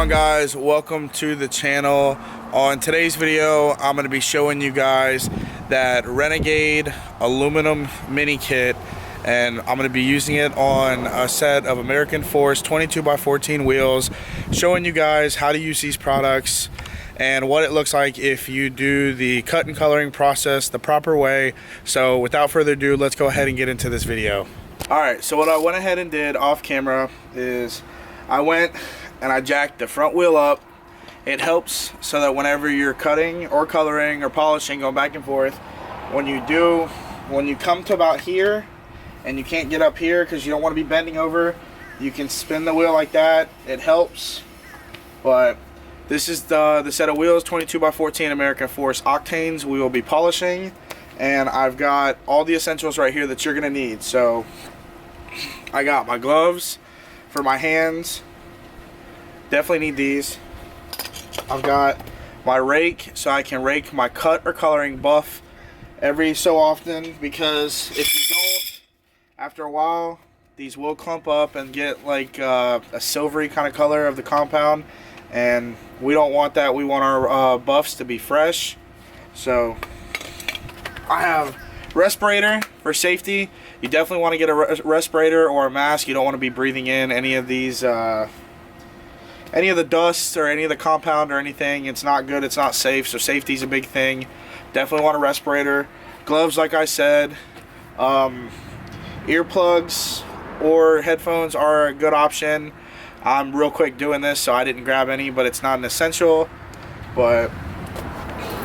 on, guys? Welcome to the channel. On today's video, I'm going to be showing you guys that Renegade aluminum mini kit, and I'm going to be using it on a set of American Force 22x14 wheels, showing you guys how to use these products and what it looks like if you do the cut and coloring process the proper way. So without further ado, let's go ahead and get into this video. Alright, so what I went ahead and did off camera is I went and I jacked the front wheel up. It helps so that whenever you're cutting or coloring or polishing, going back and forth, when you come to about here and you can't get up here because you don't want to be bending over, you can spin the wheel like that. It helps. But this is the set of wheels, 22x14 American Force octanes. We will be polishing, and I've got all the essentials right here that you're gonna need. So I got my gloves for my hands, definitely need these. I've got my rake so I can rake my cut or coloring buff every so often, because if you don't, after a while these will clump up and get like a silvery kind of color of the compound, and we don't want that. We want our buffs to be fresh. So I have respirator for safety. You definitely want to get a respirator or a mask. You don't want to be breathing in any of these any of the dust or any of the compound or anything. It's not good, it's not safe, so safety is a big thing. Definitely want a respirator. Gloves, like I said. Earplugs or headphones are a good option. I'm real quick doing this, so I didn't grab any, but it's not an essential. But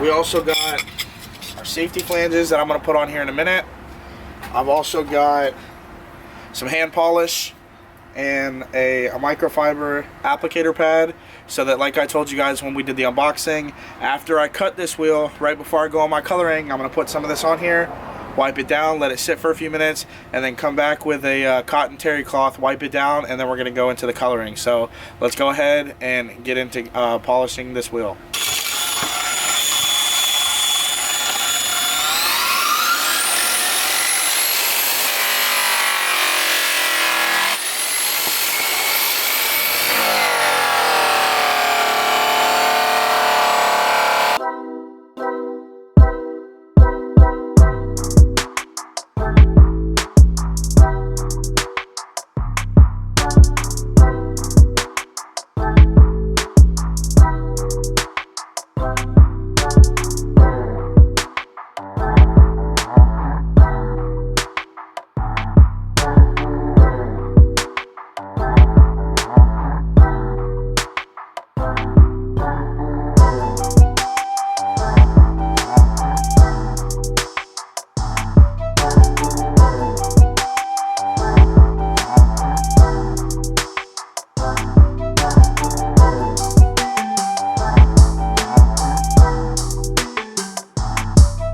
we also got our safety flanges that I'm going to put on here in a minute. I've also got some hand polish and a microfiber applicator pad, so that, like I told you guys when we did the unboxing, after I cut this wheel, right before I go on my coloring, I'm going to put some of this on here, wipe it down, let it sit for a few minutes, and then come back with a cotton terry cloth, wipe it down, and then we're going to go into the coloring. So let's go ahead and get into polishing this wheel.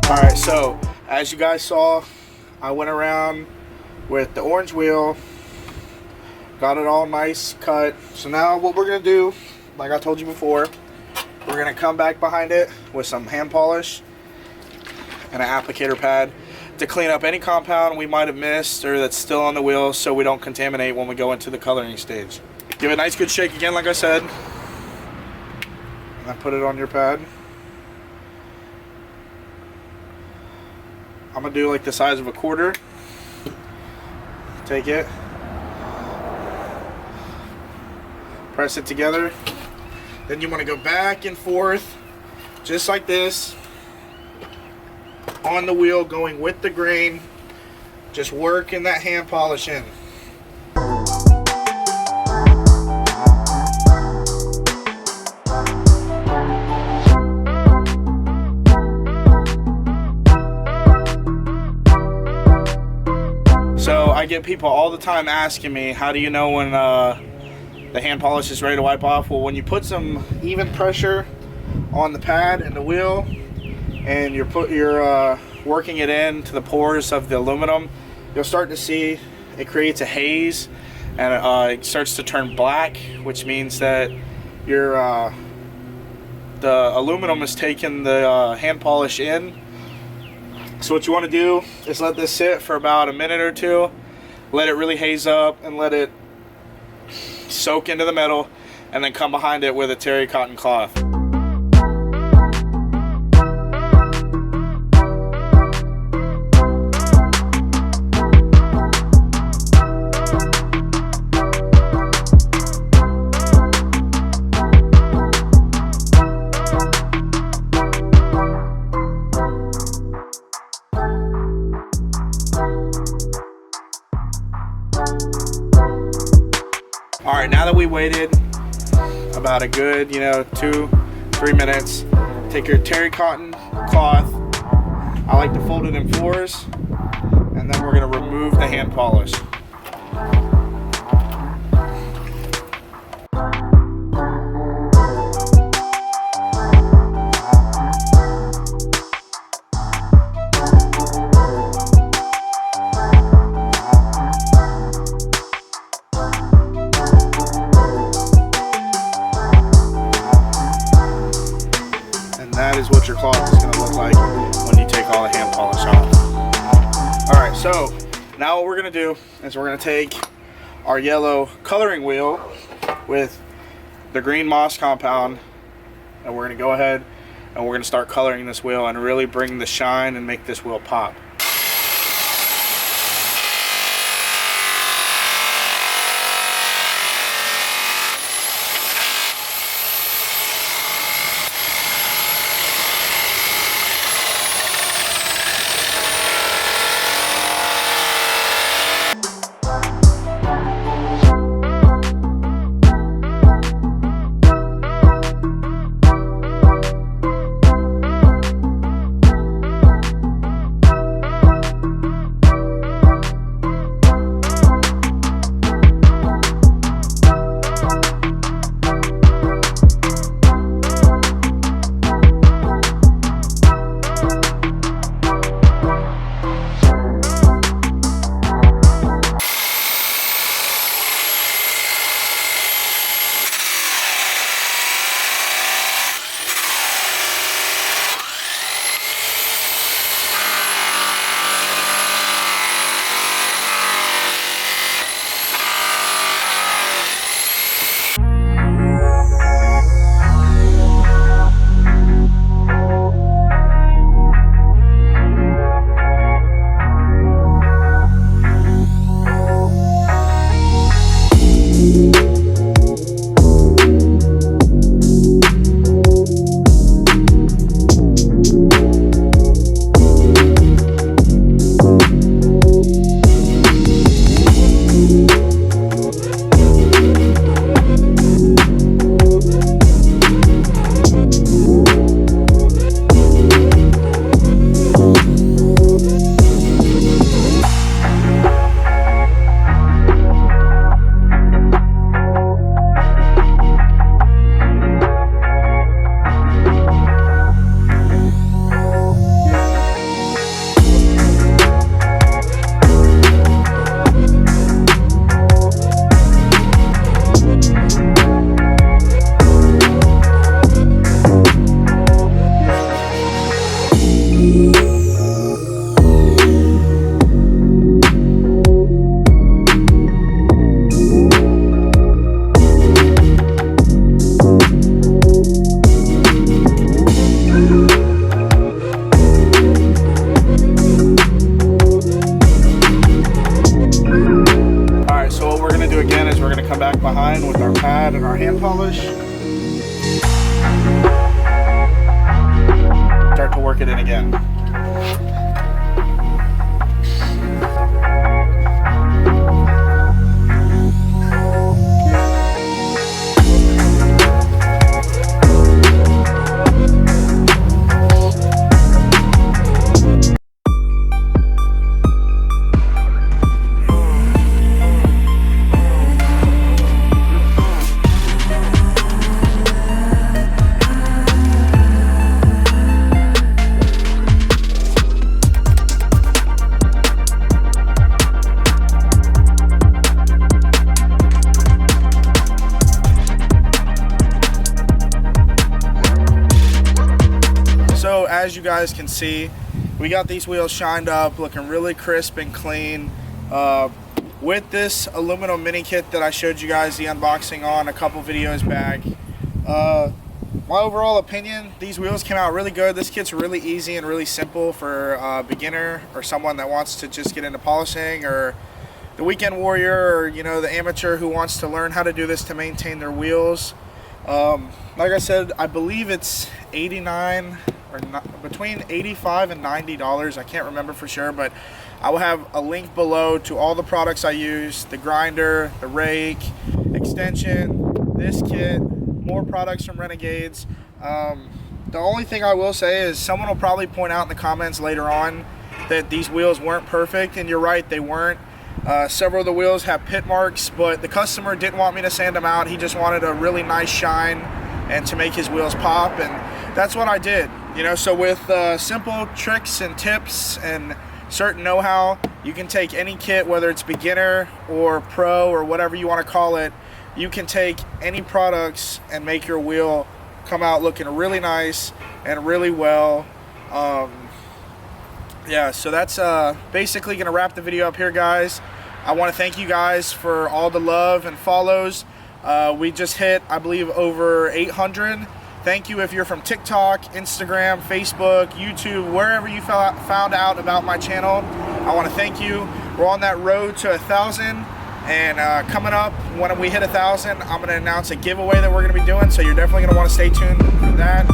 Alright, so as you guys saw, I went around with the orange wheel, got it all nice cut. So now what we're going to do, like I told you before, we're going to come back behind it with some hand polish and an applicator pad to clean up any compound we might have missed or that's still on the wheel, so we don't contaminate when we go into the coloring stage. Give it a nice good shake again, like I said, and then put it on your pad. I'm going to do like the size of a quarter. Take it, press it together. Then you want to go back and forth, just like this, on the wheel, going with the grain. Just working that hand polish in. So I get people all the time asking me, how do you know when the hand polish is ready to wipe off? Well, when you put some even pressure on the pad and the wheel, and you're working it in to the pores of the aluminum, you'll start to see it creates a haze, and it starts to turn black, which means that the aluminum is taking the hand polish in. So what you want to do is let this sit for about a minute or two, let it really haze up and let it soak into the metal. and then come behind it with a terry cotton cloth. All right, now that we waited about a good, 2-3 minutes, take your terry cotton cloth. I like to fold it in fours, and then we're gonna remove the hand polish. That is what your cloth is going to look like when you take all the hand polish off. Alright, so now what we're going to do is we're going to take our yellow coloring wheel with the green moss compound, and we're going to go ahead and we're going to start coloring this wheel and really bring the shine and make this wheel pop. Behind with our pad and our hand polish. Start to work it in again. As you guys can see, we got these wheels shined up, looking really crisp and clean. with this aluminum mini kit that I showed you guys the unboxing on a couple videos back. My overall opinion, these wheels came out really good. This kit's really easy and really simple for a beginner or someone that wants to just get into polishing, or the weekend warrior, or you know, the amateur who wants to learn how to do this to maintain their wheels. Like I said, I believe it's $89 or between $85 and $90. I can't remember for sure, but I will have a link below to all the products I use: the grinder, the rake, extension, this kit, more products from Renegades. The only thing I will say is someone will probably point out in the comments later on that these wheels weren't perfect, and you're right, they weren't. Several of the wheels have pit marks, but the customer didn't want me to sand them out. He just wanted a really nice shine and to make his wheels pop, and that's what I did. You know, so with simple tricks and tips and certain know-how, you can take any kit, whether it's beginner or pro or whatever you want to call it. You can take any products and make your wheel come out looking really nice and really well. Yeah, so that's basically gonna wrap the video up here, guys. I want to thank you guys for all the love and follows. We just hit, I believe, over 800. Thank you if you're from TikTok, Instagram, Facebook, YouTube, wherever you found out about my channel. I want to thank you. We're on that road to 1,000, and coming up when we hit 1,000, I'm going to announce a giveaway that we're going to be doing, so you're definitely going to want to stay tuned for that.